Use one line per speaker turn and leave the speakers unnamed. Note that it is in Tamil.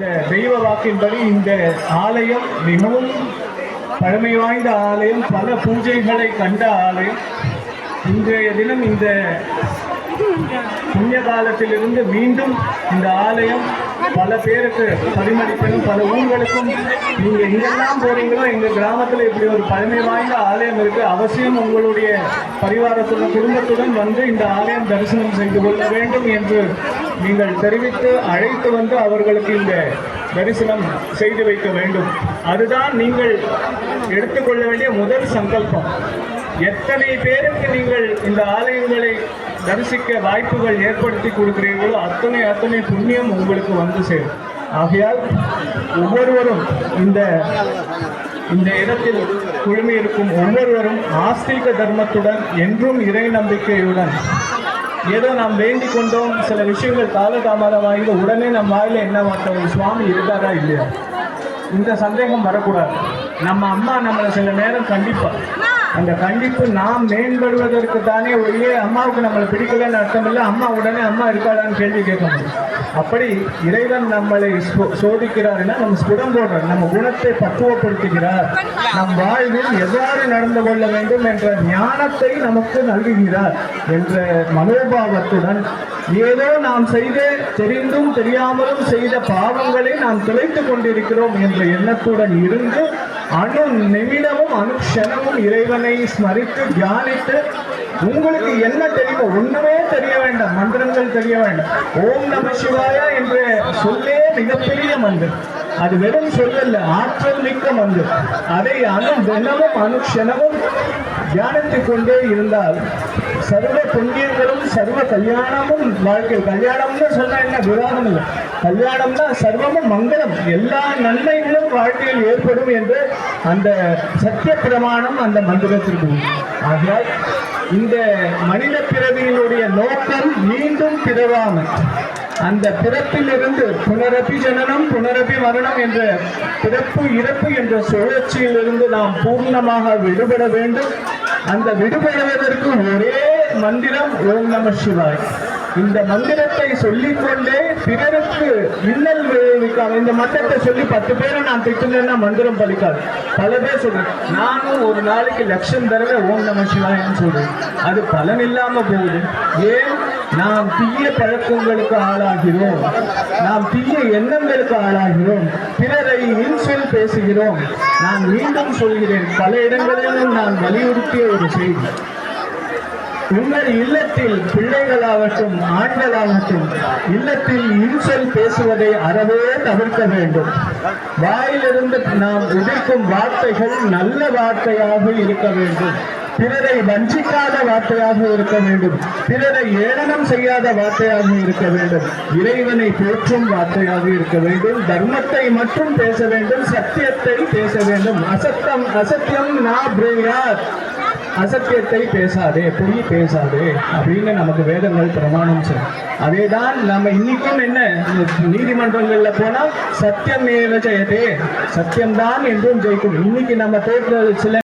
இந்த தெய்வ வாக்கின்படி இந்த ஆலயம் மிகவும் பழமை வாய்ந்த ஆலயம், பல பூஜைகளை கண்ட ஆலயம். இன்றைய தினம் இந்த புண்ணிய காலத்திலிருந்து மீண்டும் இந்த ஆலயம் பல பேருக்கு பரிமளிக்கணும். பல ஊர்களுக்கும் நீங்க எங்கெல்லாம் போறீங்களோ எங்க கிராமத்தில் இப்படி ஒரு பழமை வாய்ந்த ஆலயம் இருக்கு, அவசியம் உங்களுடைய பரிவாரத்துடன் குடும்பத்துடன் வந்து இந்த ஆலயம் தரிசனம் செய்து கொள்ள வேண்டும் என்று நீங்கள் தெரிவித்து அழைத்து வந்து அவர்களுக்கு இந்த தரிசனம் செய்து வைக்க வேண்டும். அதுதான் நீங்கள் எடுத்துக்கொள்ள வேண்டிய முதல் சங்கல்பம். எத்தனை பேருக்கு நீங்கள் இந்த ஆலயங்களை தரிசிக்க வாய்ப்புகள் ஏற்படுத்தி கொடுக்கிறீர்களோ அத்தனை புண்ணியம் உங்களுக்கு வந்து சேரும். ஆகையால் ஒவ்வொருவரும் இந்த இடத்தில் குழுமி இருக்கும் ஒவ்வொருவரும் ஆஸ்திக தர்மத்துடன் என்றும் இறை நம்பிக்கையுடன், ஏதோ நாம் வேண்டிக் கொண்டோம் சில விஷயங்கள் காலதாமதமாகி உடனே நம் வாயில என்ன மாட்டோம், சுவாமி இருக்காரா இல்லையா, இந்த சந்தேகம் வரக்கூடாது. நம்ம அம்மா நம்மளை சில நேரம் கண்டிப்பா, அந்த கண்டிப்பு நாம் மேம்படுவதற்கு தானே ஒழிய அம்மாவுக்கு நம்மளை பிடிக்கலன்னு அர்த்தம் இல்லை. அம்மா உடனே அம்மா இருக்காளான்னு கேள்வி கேட்க முடியும். அப்படி இறைவன் நம்மளை சோதிக்கிறார்னா நம்ம ஸ்புடம் போடுறார், நம்ம குணத்தை பக்குவப்படுத்துகிறார், நம் வாழ்வில் எவ்வாறு நடந்து கொள்ள வேண்டும் என்ற ஞானத்தை நமக்கு நல்குகிறார் என்ற மனோபாவத்துடன், ஏதோ நாம் செய்த தெரிந்தும் தெரியாமலும் செய்த பாவங்களை நாம் துளைத்துக் கொண்டிருக்கிறோம் என்ற எண்ணத்துடன் இருந்து அணு நிமிடமும் அனுக்ஷணமும் இறைவனை ஸ்மரித்து தியானித்து, உங்களுக்கு என்ன தெரியுமோ ஒண்ணுமே தெரிய வேண்டாம், மந்திரங்கள் தெரிய வேண்டாம், ஓம் நம சிவாயா என்ற சொல்லே மிகப்பெரிய மந்திரம். அது வெறும் சொல்லல்ல, ஆற்றல் மிக்க மந்திரம். அதை தினமும் அனுக்ஷணமும் தியானித்துக் கொண்டே இருந்தால் சர்வ புண்ணியங்களும் சர்வ கல்யாணமும் வாழ்க்கை. கல்யாணம்னு சொன்னா என்ன, விவாதம் இல்லை, கல்யாணம்னா சர்வமும் மங்களம், எல்லா நன்மைகளும் வாழ்க்கையில் ஏற்படும் என்று அந்த சத்திய பிரமாணம் அந்த மந்திரத்திற்கு. ஆகையால் இந்த மனித பிறவியினுடைய நோக்கம் மீண்டும் பிறவாமல், அந்த பிறப்பிலிருந்து புனரப்பி ஜனனம் புனரப்பி மரணம் என்ற பிறப்பு இறப்பு என்ற சுழற்சியிலிருந்து நாம் பூர்ணமாக விடுபட வேண்டும். அந்த விடுபடுவதற்கு ஒரே மந்திரம் ஓம் நம சிவாய். இந்த மந்திரத்தை சொல்லிக்கொண்டே பிறருக்கு இன்னல் விளைவிக்காம, இந்த மந்திரத்தை சொல்லி 10 பேரை நான் திட்டுனா மந்திரம் பலிக்காது. பல பேர் சொல்றேன், நானும் ஒரு நாளைக்கு 1,00,000 தடவை ஓம் நம சிவாயன்னு சொல்றேன், அது பலன் இல்லாம போகுது. ஏன்? நாம் தீய பழக்கங்களுக்கு ஆளாகிறோம், நாம் தீய எண்ணங்களுக்கு ஆளாகிறோம், பிறரை இன்சொல் பேசுகிறோம். நான் மீண்டும் சொல்கிறேன், பல இடங்களிலும் நான் வலியுறுத்திய ஒரு செய்தி, உங்கள் இல்லத்தில் பிள்ளைகளாகட்டும் ஆண்களாகட்டும் இல்லத்தில் இன்சொல் பேசுவதை அறவே தவிர்க்க வேண்டும். வாயிலிருந்து நாம் உதிர்க்கும் வார்த்தைகள் நல்ல வார்த்தையாக இருக்க வேண்டும், பிறரை வஞ்சிக்காத வார்த்தையாக இருக்க வேண்டும், பிறரை ஏளனம் செய்யாத வார்த்தையாக இருக்க வேண்டும், இறைவனை போற்றும் வார்த்தையாக இருக்க வேண்டும், தர்மத்தை மட்டும் பேச வேண்டும், சத்தியத்தை பேச வேண்டும். அசத்தியம் நா பிரேயாத், அசத்தியத்தை பேசாதே, பொய் பேசாதே அப்படின்னு நமக்கு வேதங்கள் பிரமாணம் சொல்லும். அதேதான் நம்ம இன்னைக்கும் என்ன நீதிமன்றங்கள்ல போனா சத்தியம் ஜெயதே, சத்தியம்தான் என்றும் ஜெயிக்கும். இன்னைக்கு நம்ம தோற்ற சில